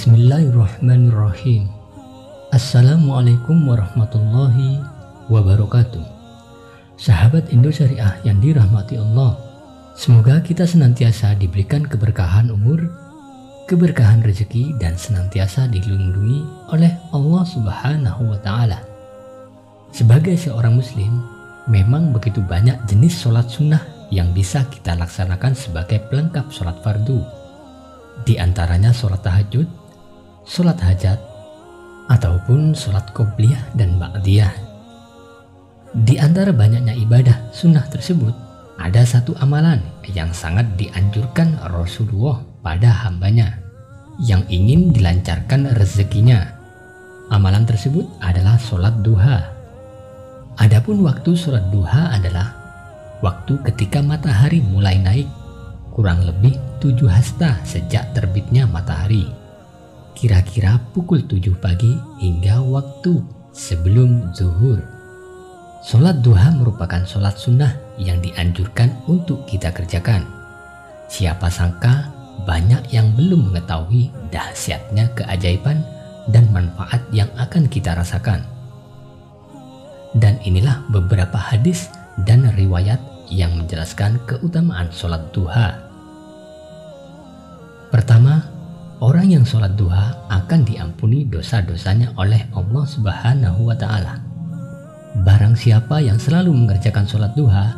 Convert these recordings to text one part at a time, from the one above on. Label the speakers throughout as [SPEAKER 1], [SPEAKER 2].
[SPEAKER 1] Bismillahirrahmanirrahim. Assalamualaikum warahmatullahi wabarakatuh. Sahabat Indo Syariah yang dirahmati Allah, semoga kita senantiasa diberikan keberkahan umur, keberkahan rezeki, dan senantiasa dilindungi oleh Allah Subhanahu wa Ta'ala. Sebagai seorang muslim, memang begitu banyak jenis sholat sunnah yang bisa kita laksanakan sebagai pelengkap sholat fardu. Di antaranya sholat tahajud, sholat hajat, ataupun sholat qobliyah dan ba'diyah. Di antara banyaknya ibadah sunnah tersebut, ada satu amalan yang sangat dianjurkan Rasulullah pada hambanya yang ingin dilancarkan rezekinya. Amalan tersebut adalah sholat duha. Adapun waktu sholat duha adalah waktu ketika matahari mulai naik, kurang lebih 7 hasta sejak terbitnya matahari, kira-kira pukul 7 pagi hingga waktu sebelum zuhur. Sholat duha merupakan sholat sunnah yang dianjurkan untuk kita kerjakan. Siapa sangka banyak yang belum mengetahui dahsyatnya keajaiban dan manfaat yang akan kita rasakan. Dan inilah beberapa hadis dan riwayat yang menjelaskan keutamaan sholat duha. Pertama, orang yang sholat duha akan diampuni dosa-dosanya oleh Allah Subhanahu wa Ta'ala. Barang siapa yang selalu mengerjakan sholat duha,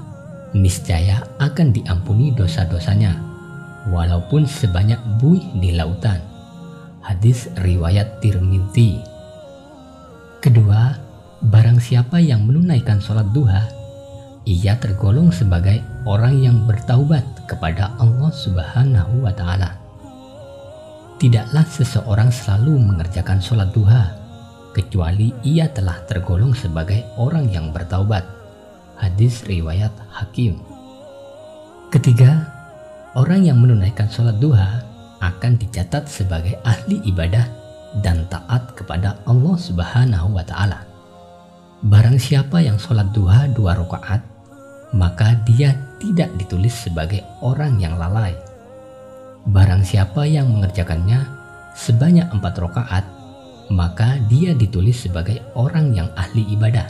[SPEAKER 1] niscaya akan diampuni dosa-dosanya, walaupun sebanyak buih di lautan. Hadis riwayat Tirmidzi. Kedua, barang siapa yang menunaikan sholat duha, ia tergolong sebagai orang yang bertaubat kepada Allah Subhanahu wa Ta'ala. Tidaklah seseorang selalu mengerjakan sholat duha, kecuali ia telah tergolong sebagai orang yang bertaubat. Hadis riwayat Hakim. Ketiga, orang yang menunaikan sholat duha akan dicatat sebagai ahli ibadah dan taat kepada Allah Subhanahu wa Ta'ala. Barang siapa yang sholat duha 2 rakaat, maka dia tidak ditulis sebagai orang yang lalai. Barang siapa yang mengerjakannya sebanyak 4 rakaat, maka dia ditulis sebagai orang yang ahli ibadah.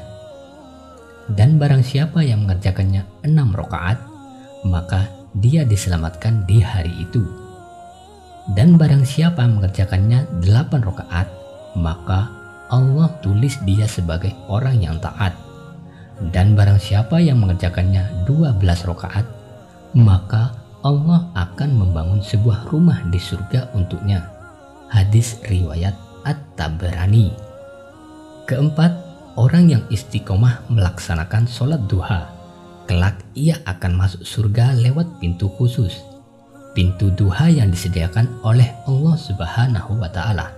[SPEAKER 1] Dan barang siapa yang mengerjakannya 6 rakaat, maka dia diselamatkan di hari itu. Dan barang siapa mengerjakannya 8 rakaat, maka Allah tulis dia sebagai orang yang taat. Dan barang siapa yang mengerjakannya 12 rakaat, maka Allah akan membangun sebuah rumah di surga untuknya. Hadis riwayat At-Tabrani. Keempat, orang yang istiqomah melaksanakan sholat duha, kelak ia akan masuk surga lewat pintu khusus, pintu duha yang disediakan oleh Allah Subhanahu wa Ta'ala.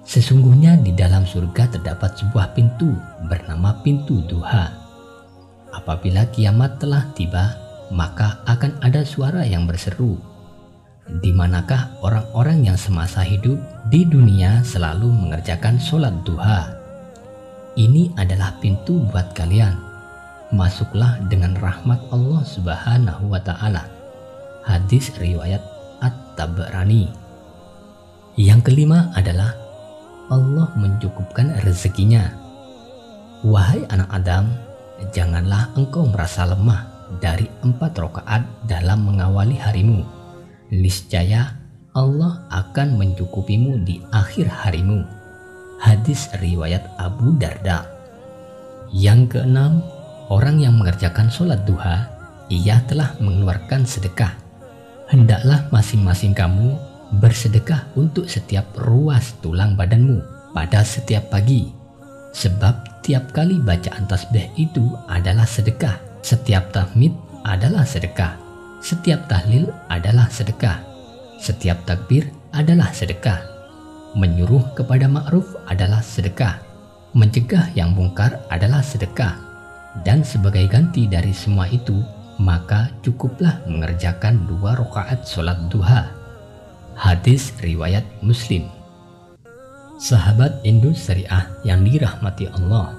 [SPEAKER 1] Sesungguhnya di dalam surga terdapat sebuah pintu bernama pintu duha. Apabila kiamat telah tiba, maka akan ada suara yang berseru, "Di manakah orang-orang yang semasa hidup di dunia selalu mengerjakan sholat duha? Ini adalah pintu buat kalian. Masuklah dengan rahmat Allah Subhanahu wa Ta'ala." Hadis riwayat At-Tabrani. Yang kelima adalah Allah mencukupkan rezekinya. Wahai anak Adam, janganlah engkau merasa lemah dari 4 rakaat dalam mengawali harimu. Niscaya Allah akan mencukupimu di akhir harimu. Hadis riwayat Abu Darda. Yang keenam, orang yang mengerjakan sholat duha, ia telah mengeluarkan sedekah. Hendaklah masing-masing kamu bersedekah untuk setiap ruas tulang badanmu pada setiap pagi, sebab tiap kali bacaan tasbih itu adalah sedekah. Setiap tahmid adalah sedekah, setiap tahlil adalah sedekah, setiap takbir adalah sedekah, menyuruh kepada ma'ruf adalah sedekah, mencegah yang mungkar adalah sedekah. Dan sebagai ganti dari semua itu, maka cukuplah mengerjakan 2 rakaat sholat duha. Hadis riwayat Muslim. Sahabat Indo Syariah yang dirahmati Allah,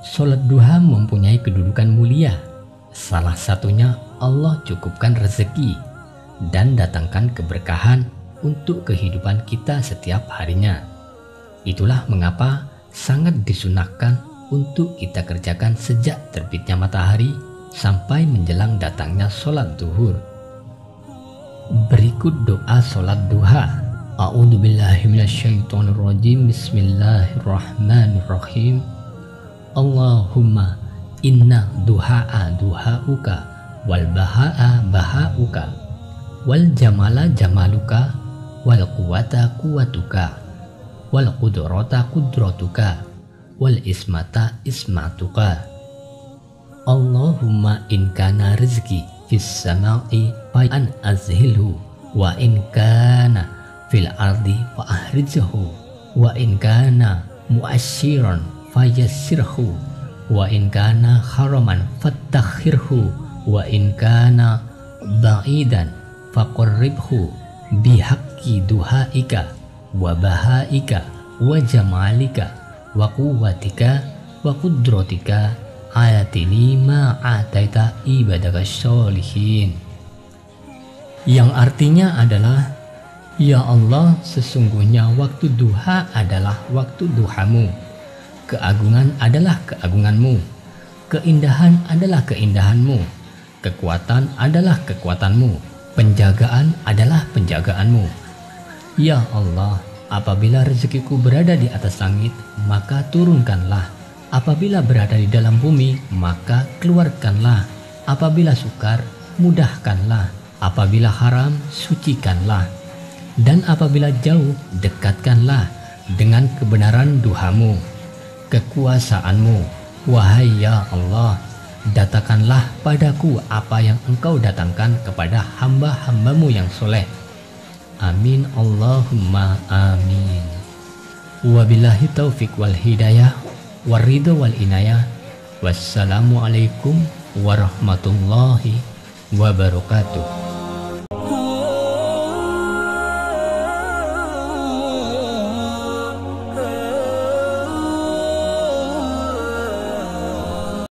[SPEAKER 1] sholat duha mempunyai kedudukan mulia. Salah satunya Allah cukupkan rezeki dan datangkan keberkahan untuk kehidupan kita setiap harinya. Itulah mengapa sangat disunahkan untuk kita kerjakan sejak terbitnya matahari sampai menjelang datangnya sholat zuhur. Berikut doa sholat duha. A'udzubillahi minasyaitonirrajim. Bismillahirrahmanirrahim. Allahumma inna duha'a duha'uka wal baha'a baha'uka wal jamala jamaluka wal quwata quwatuka wal qudrata qudratuka wal ismata ismatuka. Allahumma in kana rizki fis sama'i fa an azhilhu wa in kana fil ardi fa ahrijhu wa in kana mu'asyiran fayassirhu wa in kana haraman fattakhirhu wa in kana ba'idan faqarribhu bihaqqi duhaika wa bahaika wa jamalika wa quwwatika wa qudratika ayatini ma ataita ibadaka sholihin. Yang artinya adalah, ya Allah, sesungguhnya waktu duha adalah waktu duhamu, keagungan adalah keagunganmu, keindahan adalah keindahanmu, kekuatan adalah kekuatanmu, penjagaan adalah penjagaanmu. Ya Allah, apabila rezekiku berada di atas langit, maka turunkanlah. Apabila berada di dalam bumi, maka keluarkanlah. Apabila sukar, mudahkanlah. Apabila haram, sucikanlah. Dan apabila jauh, dekatkanlah dengan kebenaran duhamu, kekuasaanmu. Wahai ya Allah, datangkanlah padaku apa yang Engkau datangkan kepada hamba-hambamu yang soleh. Amin Allahumma amin. Wabillahi taufiq wal hidayah waridho wal inayah. Wassalamualaikum warahmatullahi wabarakatuh.